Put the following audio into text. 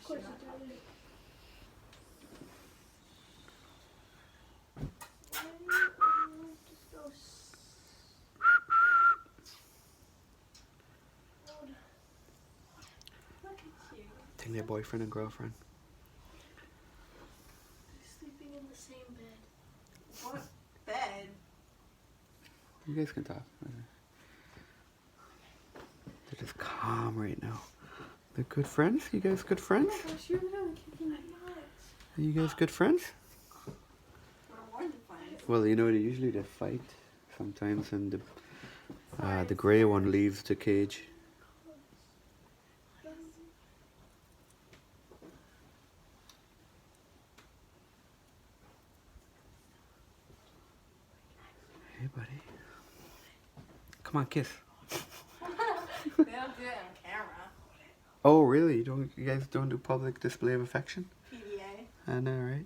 course it does. I think they're boyfriend and girlfriend. They're sleeping in the same bed. What bed? You guys can talk. They're just calm right now. They're good friends? You guys good friends? Oh my gosh, you're really kicking my nuts. Are you guys good friends? Well, you know, usually they fight sometimes, and the grey one leaves the cage. Hey, buddy. Come on, kiss. They don't do it on camera. Oh, really? You guys don't do public display of affection? PDA. I know, right?